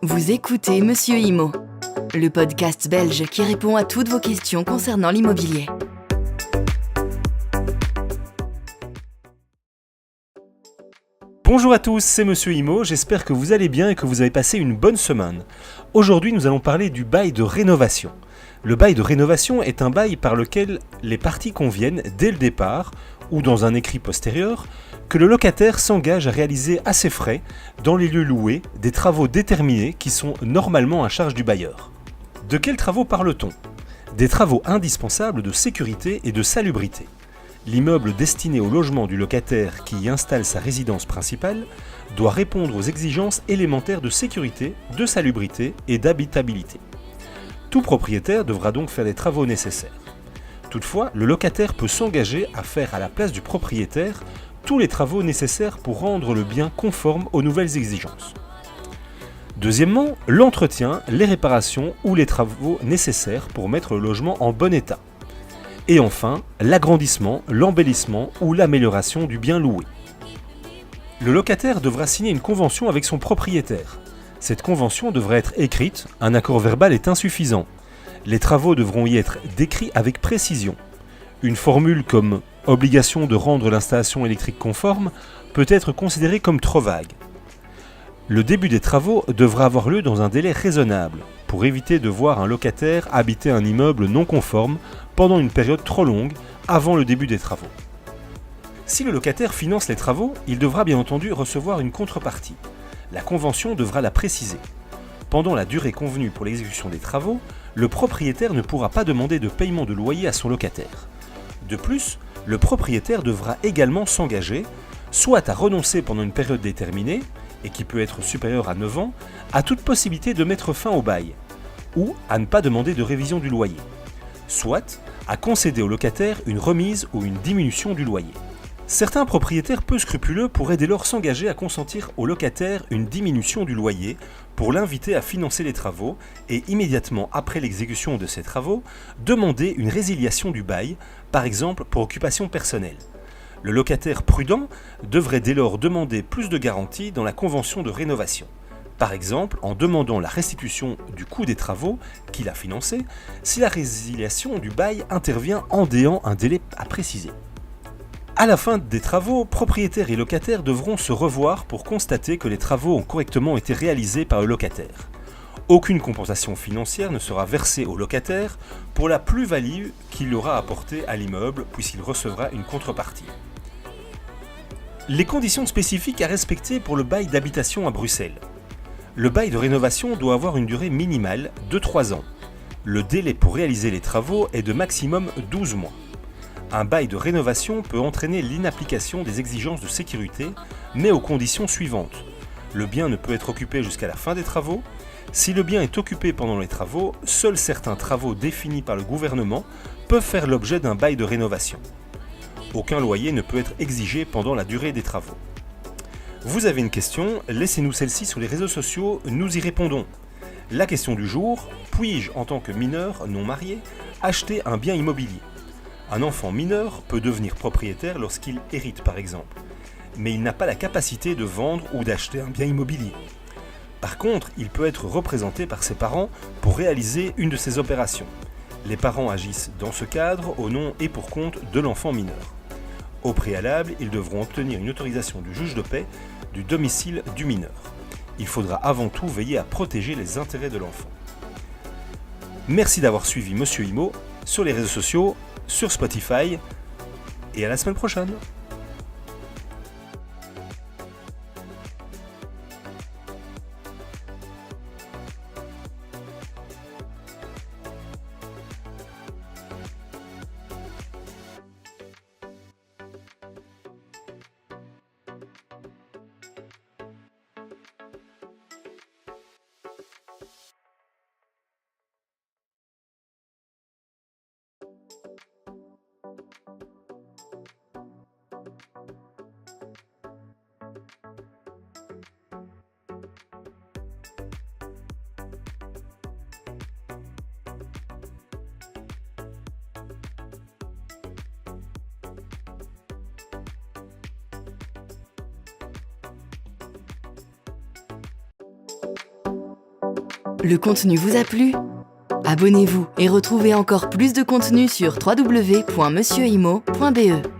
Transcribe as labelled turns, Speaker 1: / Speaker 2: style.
Speaker 1: Vous écoutez Monsieur Imo, le podcast belge qui répond à toutes vos questions concernant l'immobilier.
Speaker 2: Bonjour à tous, c'est Monsieur Imo, j'espère que vous allez bien et que vous avez passé une bonne semaine. Aujourd'hui, nous allons parler du bail de rénovation. Le bail de rénovation est un bail par lequel les parties conviennent, dès le départ, ou dans un écrit postérieur, que le locataire s'engage à réaliser à ses frais, dans les lieux loués, des travaux déterminés qui sont normalement à charge du bailleur. De quels travaux parle-t-on ? Des travaux indispensables de sécurité et de salubrité. L'immeuble destiné au logement du locataire qui y installe sa résidence principale doit répondre aux exigences élémentaires de sécurité, de salubrité et d'habitabilité. Tout propriétaire devra donc faire les travaux nécessaires. Toutefois, le locataire peut s'engager à faire à la place du propriétaire tous les travaux nécessaires pour rendre le bien conforme aux nouvelles exigences. Deuxièmement, l'entretien, les réparations ou les travaux nécessaires pour mettre le logement en bon état. Et enfin, l'agrandissement, l'embellissement ou l'amélioration du bien loué. Le locataire devra signer une convention avec son propriétaire. Cette convention devra être écrite, un accord verbal est insuffisant. Les travaux devront y être décrits avec précision. Une formule comme « obligation de rendre l'installation électrique conforme » peut être considérée comme trop vague. Le début des travaux devra avoir lieu dans un délai raisonnable, pour éviter de voir un locataire habiter un immeuble non conforme pendant une période trop longue avant le début des travaux. Si le locataire finance les travaux, il devra bien entendu recevoir une contrepartie. La convention devra la préciser. Pendant la durée convenue pour l'exécution des travaux, le propriétaire ne pourra pas demander de paiement de loyer à son locataire. De plus, le propriétaire devra également s'engager, soit à renoncer pendant une période déterminée, et qui peut être supérieure à 9 ans, à toute possibilité de mettre fin au bail, ou à ne pas demander de révision du loyer, soit à concéder au locataire une remise ou une diminution du loyer. Certains propriétaires peu scrupuleux pourraient dès lors s'engager à consentir au locataire une diminution du loyer pour l'inviter à financer les travaux et immédiatement après l'exécution de ces travaux, demander une résiliation du bail, par exemple pour occupation personnelle. Le locataire prudent devrait dès lors demander plus de garanties dans la convention de rénovation. Par exemple, en demandant la restitution du coût des travaux qu'il a financés si la résiliation du bail intervient en déant un délai à préciser. À la fin des travaux, propriétaires et locataires devront se revoir pour constater que les travaux ont correctement été réalisés par le locataire. Aucune compensation financière ne sera versée au locataire pour la plus-value qu'il aura apportée à l'immeuble puisqu'il recevra une contrepartie. Les conditions spécifiques à respecter pour le bail d'habitation à Bruxelles. Le bail de rénovation doit avoir une durée minimale de 3 ans. Le délai pour réaliser les travaux est de maximum 12 mois. Un bail de rénovation peut entraîner l'inapplication des exigences de sécurité, mais aux conditions suivantes. Le bien ne peut être occupé jusqu'à la fin des travaux. Si le bien est occupé pendant les travaux, seuls certains travaux définis par le gouvernement peuvent faire l'objet d'un bail de rénovation. Aucun loyer ne peut être exigé pendant la durée des travaux. Vous avez une question, laissez-nous celle-ci sur les réseaux sociaux, nous y répondons. La question du jour, puis-je, en tant que mineur non marié, acheter un bien immobilier ? Un enfant mineur peut devenir propriétaire lorsqu'il hérite par exemple, mais il n'a pas la capacité de vendre ou d'acheter un bien immobilier. Par contre, il peut être représenté par ses parents pour réaliser une de ces opérations. Les parents agissent dans ce cadre au nom et pour compte de l'enfant mineur. Au préalable, ils devront obtenir une autorisation du juge de paix du domicile du mineur. Il faudra avant tout veiller à protéger les intérêts de l'enfant. Merci d'avoir suivi Monsieur Imo sur les réseaux sociaux, sur Spotify, et à la semaine prochaine.
Speaker 1: Le contenu vous a plu ? Abonnez-vous et retrouvez encore plus de contenu sur www.monsieurimo.be.